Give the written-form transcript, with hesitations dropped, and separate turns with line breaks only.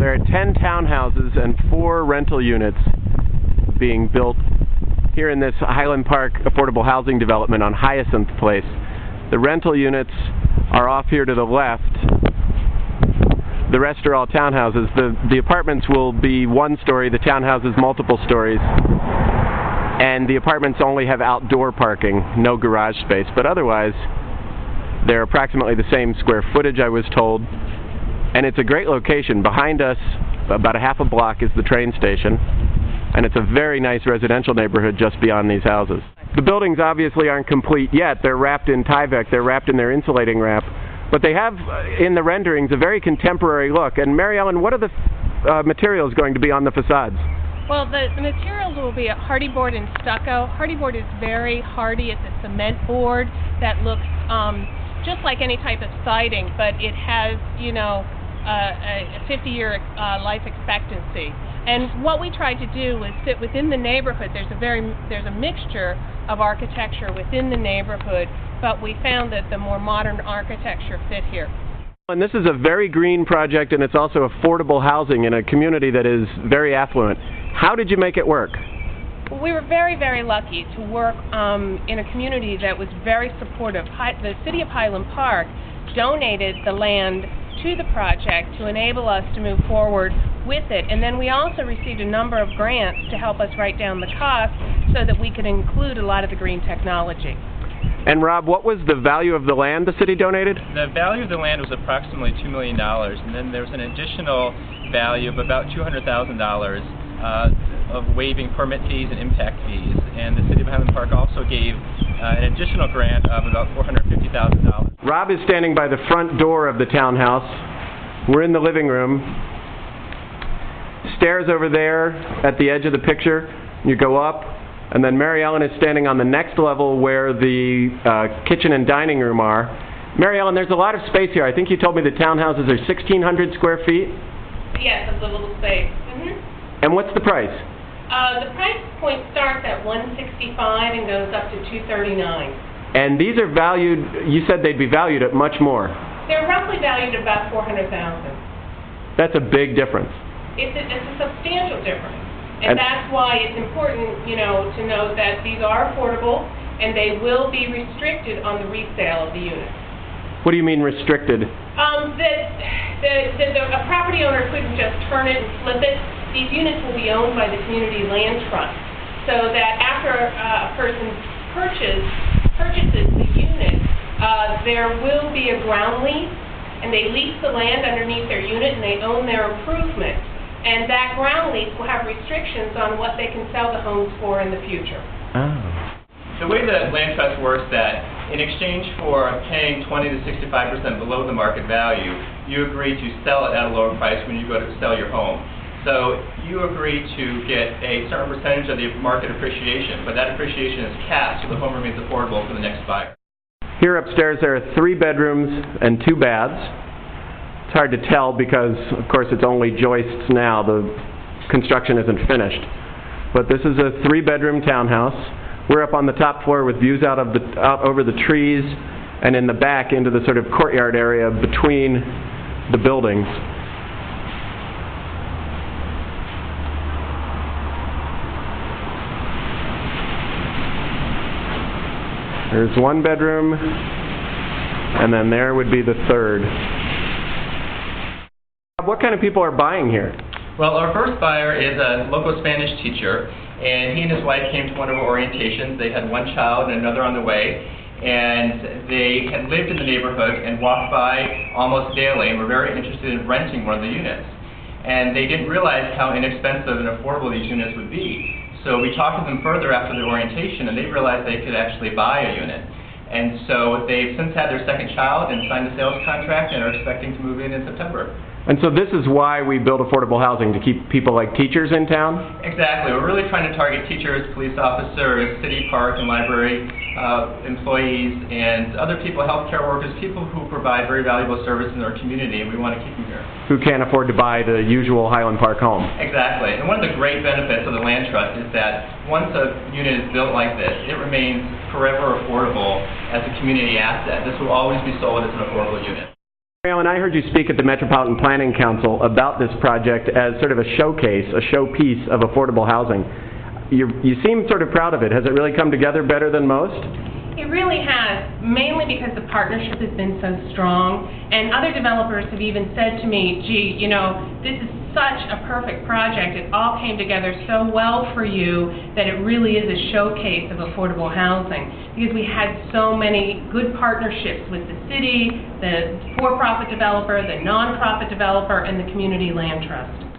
There are 10 townhouses and 4 rental units being built here in this Highland Park affordable housing development on Hyacinth Place. The rental units are off here to the left. The rest are all townhouses. The apartments will be one story, the townhouses multiple stories. And the apartments only have outdoor parking, no garage space. But otherwise, they're approximately the same square footage, I was told. And it's a great location. Behind us, about a half a block, is the train station. And it's a very nice residential neighborhood just beyond these houses. The buildings obviously aren't complete yet. They're wrapped in Tyvek. They're wrapped in their insulating wrap. But they have, in the renderings, a very contemporary look. And Mary Ellen, what are the materials going to be on the facades?
Well, the materials will be hardy board and stucco. Hardy board is very hardy. It's a cement board that looks just like any type of siding, but it has, you know, a 50-year life expectancy. And what we tried to do was fit within the neighborhood. There's a mixture of architecture within the neighborhood, but we found that the more modern architecture fit here.
And this is a very green project, and it's also affordable housing in a community that is very affluent. How did you make it work?
We were very, very lucky to work in a community that was very supportive. The city of Highland Park donated the land to the project to enable us to move forward with it. And then we also received a number of grants to help us write down the cost so that we could include a lot of the green technology.
And Rob, what was the value of the land the city donated?
The value of the land was approximately $2 million, and then there was an additional value of about $200,000 of waiving permit fees and impact fees. And the city of Highland Park also gave an additional grant of about $450,000.
Rob is standing by the front door of the townhouse. We're in the living room. Stairs over there at the edge of the picture. You go up, and then Mary Ellen is standing on the next level where the kitchen and dining room are. Mary Ellen, there's a lot of space here. I think you told me the townhouses are 1,600 square feet?
Yes, it's a little space. Mm-hmm.
And what's the price?
The price point starts at $165 and goes up to $239.
And these are valued, you said they'd be valued at much more.
They're roughly valued at about $400,000.
That's a big difference.
It's a substantial difference. And that's why it's important, you know, to note that these are affordable and they will be restricted on the resale of the units.
What do you mean restricted?
A property owner couldn't just turn it and flip it. These units will be owned by the community land trust, so that after a person purchases the unit, there will be a ground lease, and they lease the land underneath their unit, and they own their improvement. And that ground lease will have restrictions on what they can sell the homes for in the future.
Oh.
The way the land trust works that in exchange for paying 20 to 65% below the market value, you agree to sell it at a lower price when you go to sell your home. So you agree to get a certain percentage of the market appreciation, but that appreciation is capped so the home remains affordable for the next buyer.
Here upstairs there are 3 bedrooms and 2 baths. It's hard to tell because, of course, it's only joists now. The construction isn't finished. But this is a 3-bedroom townhouse. We're up on the top floor with views out over the trees and in the back into the sort of courtyard area between the buildings. There's 1 bedroom, and then there would be the 3rd. What kind of people are buying here?
Well, our first buyer is a local Spanish teacher, and he and his wife came to one of our orientations. They had 1 child and another on the way, and they had lived in the neighborhood and walked by almost daily and were very interested in renting one of the units. And they didn't realize how inexpensive and affordable these units would be. So we talked to them further after the orientation, and they realized they could actually buy a unit. And so they've since had their 2nd child and signed a sales contract and are expecting to move in September.
And so this is why we build affordable housing, to keep people like teachers in town?
Exactly. We're really trying to target teachers, police officers, city park and library employees, and other people, healthcare workers, people who provide very valuable service in our community, and we want to keep them here.
Who can't afford to buy the usual Highland Park home.
Exactly. And one of the great benefits of the land trust is that once a unit is built like this, it remains forever affordable as a community asset. This will always be sold as an affordable unit.
Marilyn, I heard you speak at the Metropolitan Planning Council about this project as sort of a showcase, a showpiece of affordable housing. You seem sort of proud of it. Has it really come together better than most?
It really has, mainly because the partnership has been so strong, and other developers have even said to me, gee, you know, this is such a perfect project. It all came together so well for you that it really is a showcase of affordable housing, because we had so many good partnerships with the city, the for-profit developer, the non-profit developer, and the community land trust.